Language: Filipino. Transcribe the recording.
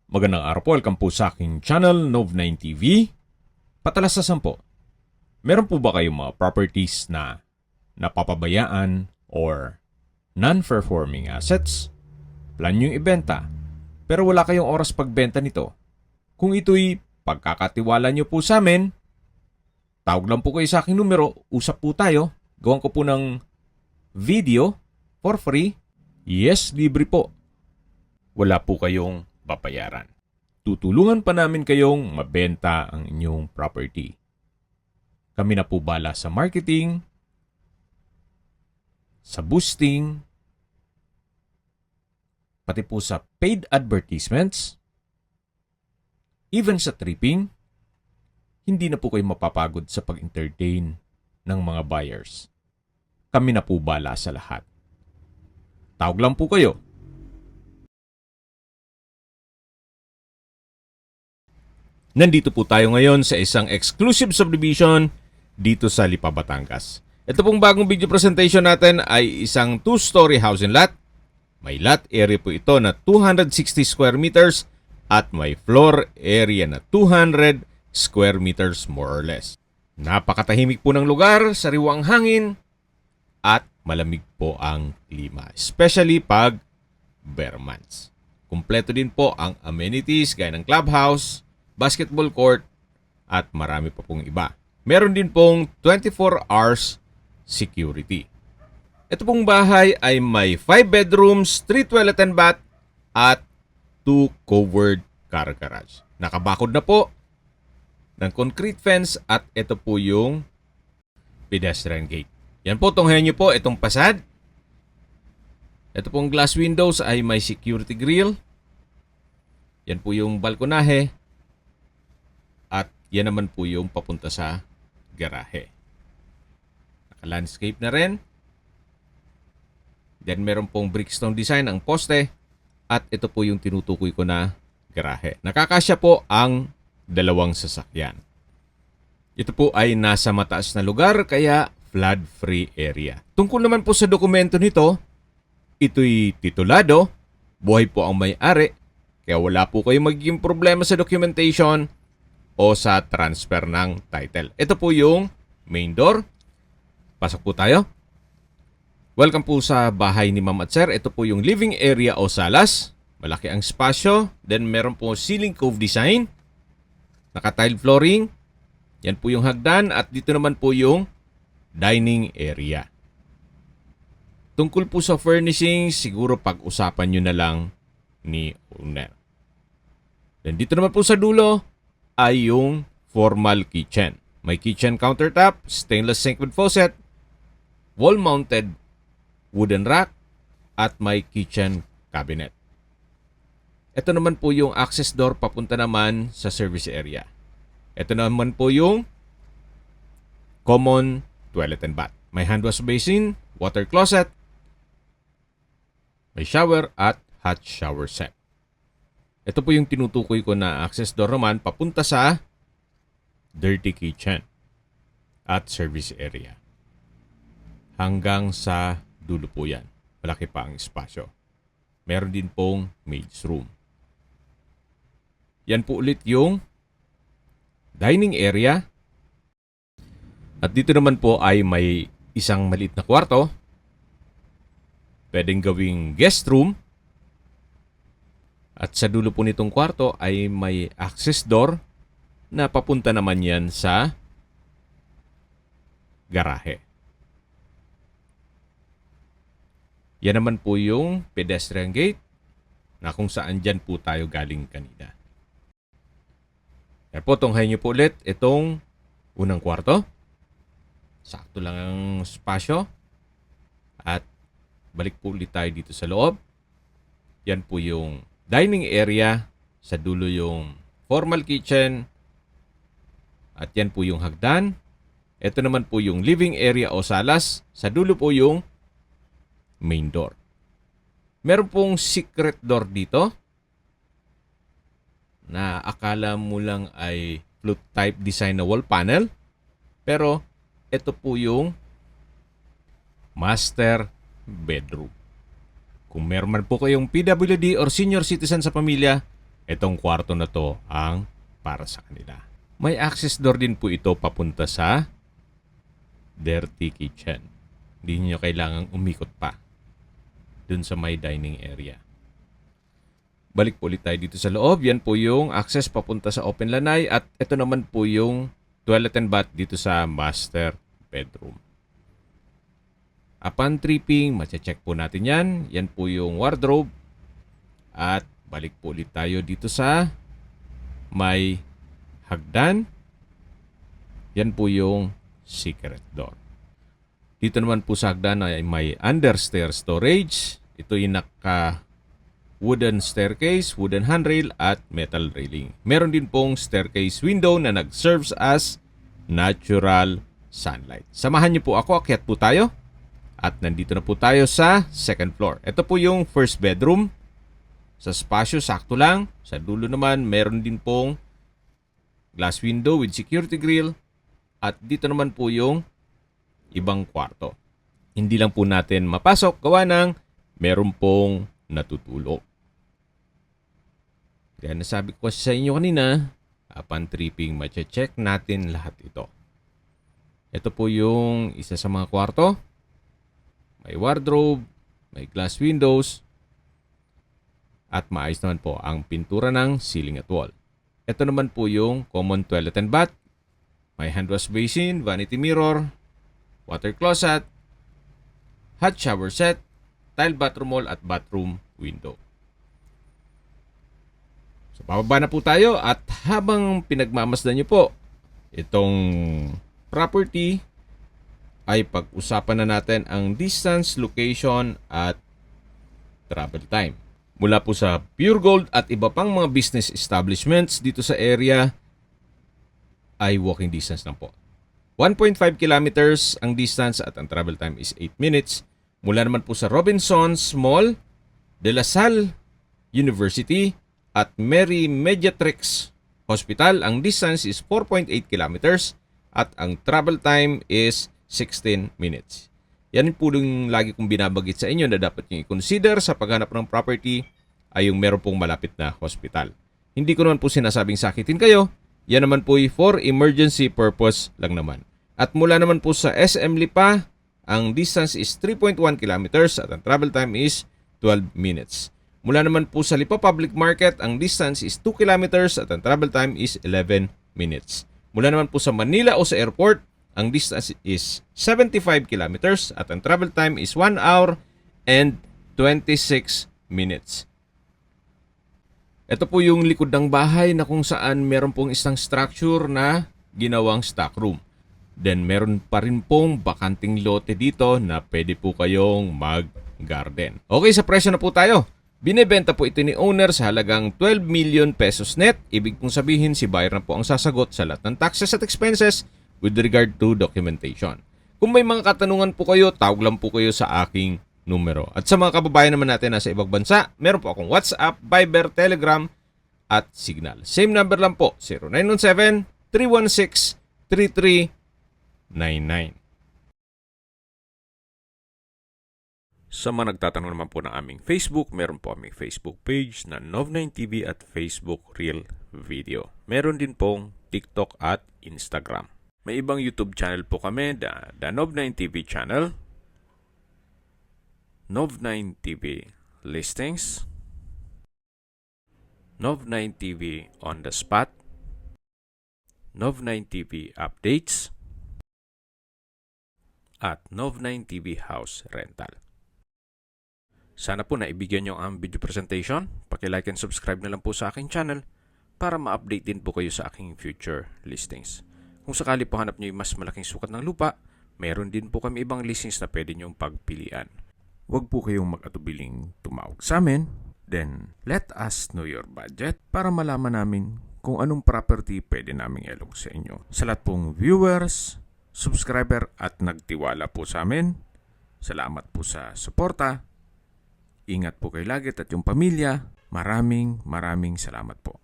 Magandang araw po, welcome po sa aking channel, Nov9 TV. Patalasasan po, meron po ba kayong mga properties na napapabayaan or non-performing assets? Plan nyo ibenta, pero wala kayong oras pagbenta nito. Kung ito'y pagkakatiwala nyo po sa amin, tawag lang po kayo sa aking numero, usap po tayo, gawan ko po ng video for free. Yes, libre po. Wala po kayong babayaran. Tutulungan pa namin kayong mabenta ang inyong property. Kami na po bala sa marketing, sa boosting, pati po sa paid advertisements, even sa tripping. Hindi na po kayo mapapagod sa pag-entertain ng mga buyers. Kami na po bala sa lahat. Tawag lang po kayo. Nandito po tayo ngayon sa isang exclusive subdivision dito sa Lipa, Batangas. Ito pong bagong video presentation natin ay isang 2-story house and lot. May lot area po ito na 260 square meters at may floor area na 200 square meters more or less. Napakatahimik po ng lugar, sariwang hangin at malamig po ang klima, especially pag bare months. Kumpleto din po ang amenities gaya ng clubhouse, basketball court, at marami pa pong iba. Meron din pong 24 hours security. Ito pong bahay ay may 5 bedrooms, 3 toilet and bath, at 2 covered car garage. Nakabakod na po ng concrete fence at ito po yung pedestrian gate. Yan po, tunghayan nyo po itong pasad. Ito pong glass windows ay may security grill. Yan po yung balkonahe. At yan naman po yung papunta sa garahe. Naka-landscape na rin. Then meron pong brickstone design ang poste. At ito po yung tinutukoy ko na garahe. Nakakasya po ang dalawang sasakyan. Ito po ay nasa mataas na lugar kaya flood-free area. Tungkol naman po sa dokumento nito, ito'y titulado, buhay po ang may-ari, kaya wala po kayong magiging problema sa documentation o sa transfer ng title. Ito po yung main door. Pasok po tayo. Welcome po sa bahay ni Ma'am at Sir. Ito po yung living area o salas. Malaki ang spasyo. Then meron po ceiling cove design. Naka-tile flooring. Yan po yung hagdan. At dito naman po yung dining area. Tungkol po sa furnishing, siguro pag-usapan nyo na lang ni owner. Then dito naman po sa dulo ay yung formal kitchen. May kitchen countertop, stainless sink with faucet, wall-mounted wooden rack, at may kitchen cabinet. Ito naman po yung access door papunta naman sa service area. Ito naman po yung common toilet and bath. May hand wash basin, water closet, may shower at hot shower set. Ito po yung tinutukoy ko na access door naman papunta sa dirty kitchen at service area. Hanggang sa dulo po yan. Malaki pa ang espasyo. Meron din pong maid's room. Yan po ulit yung dining area. At dito naman po ay may isang maliit na kwarto. Pwedeng gawing guest room. At sa dulo po nitong kwarto ay may access door na papunta naman yan sa garahe. Yan naman po yung pedestrian gate na kung saan dyan po tayo galing kanina. Yan po, tunghayin nyo po ulit itong unang kwarto. Sakto lang ang spasyo. At balik po ulit tayo dito sa loob. Yan po yung dining area, sa dulo yung formal kitchen, at yan po yung hagdan. Ito naman po yung living area o salas, sa dulo po yung main door. Meron pong secret door dito na akala mo lang ay flute type design na wall panel, pero ito po yung master bedroom. Kung meron man po kayong PWD or senior citizen sa pamilya, itong kwarto na to ang para sa kanila. May access door din po ito papunta sa dirty kitchen. Hindi niyo kailangang umikot pa dun sa may dining area. Balik po ulit tayo dito sa loob. Yan po yung access papunta sa open lanay at ito naman po yung toilet and bath dito sa master bedroom. Upon tripping, mache-check po natin yan. Yan po yung wardrobe. At balik po ulit tayo dito sa may hagdan. Yan po yung secret door. Dito naman po sa hagdan ay may understair storage. Ito yung naka wooden staircase, wooden handrail at metal railing. Meron din pong staircase window na nag-serves as natural sunlight. Samahan niyo po ako, akyat po tayo. At nandito na po tayo sa second floor. Ito po yung first bedroom. Sa spasyo, sakto lang. Sa dulo naman, meron din pong glass window with security grill. At dito naman po yung ibang kwarto. Hindi lang po natin mapasok gawa ng meron pong natutulog. Kaya nasabi ko sa inyo kanina, upon tripping, mache-check natin lahat ito. Ito po yung isa sa mga kwarto. May wardrobe, may glass windows, at maayos naman po ang pintura ng ceiling at wall. Ito naman po yung common toilet and bath. May hand wash basin, vanity mirror, water closet, hot shower set, tile bathroom wall at bathroom window. So, bababa na po tayo at habang pinagmamasdan nyo po itong property, ay pag-usapan na natin ang distance, location at travel time. Mula po sa Pure Gold at iba pang mga business establishments dito sa area ay walking distance lang po. 1.5 kilometers ang distance at ang travel time is 8 minutes. Mula naman po sa Robinsons Mall, De La Salle University at Mary Mediatrix Hospital, ang distance is 4.8 kilometers at ang travel time is 16 minutes. Yan po yung lagi kong binabagit sa inyo na dapat nyo i-consider sa paghanap ng property ay yung meron pong malapit na hospital. Hindi ko naman po sinasabing sakitin kayo. Yan naman po for emergency purpose lang naman. At mula naman po sa SM Lipa, ang distance is 3.1 kilometers at ang travel time is 12 minutes. Mula naman po sa Lipa Public Market, ang distance is 2 kilometers at ang travel time is 11 minutes. Mula naman po sa Manila o sa airport, ang distance is 75 kilometers at ang travel time is 1 hour and 26 minutes. Ito po yung likod ng bahay na kung saan meron pong isang structure na ginawang stockroom. Then meron pa rin pong bakanting lote dito na pwede po kayong mag-garden. Okay, sa presyo na po tayo. Binebenta po ito ni owner sa halagang 12 million pesos net. Ibig pong sabihin si buyer na po ang sasagot sa lahat ng taxes at expenses with regard to documentation. Kung may mga katanungan po kayo, tawag lang po kayo sa aking numero. At sa mga kababayan naman natin nasa ibang bansa, meron po akong WhatsApp, Viber, Telegram, at Signal. Same number lang po, 0917-316-3399. Sa mga nagtatanong naman po ng aming Facebook, meron po aming Facebook page na Nov9TV at Facebook Real Video. Meron din pong TikTok at Instagram. May ibang YouTube channel po kami, the Nov9TV channel, Nov9TV Listings, Nov9TV On The Spot, Nov9TV Updates, at Nov9TV House Rental. Sana po naibigyan nyo ang video presentation. Paki-like and subscribe na lang po sa aking channel para ma-update din po kayo sa aking future listings. Kung sakali po hanap nyo yung mas malaking sukat ng lupa, meron din po kami ibang listings na pwede nyong pagpilian. Huwag po kayong mag-atubiling tumawag sa amin. Then, let us know your budget para malaman namin kung anong property pwede naming ilog sa inyo. Sa lahat pong viewers, subscriber at nagtiwala po sa amin, salamat po sa suporta. Ingat po kayo lagi at yung pamilya. Maraming salamat po.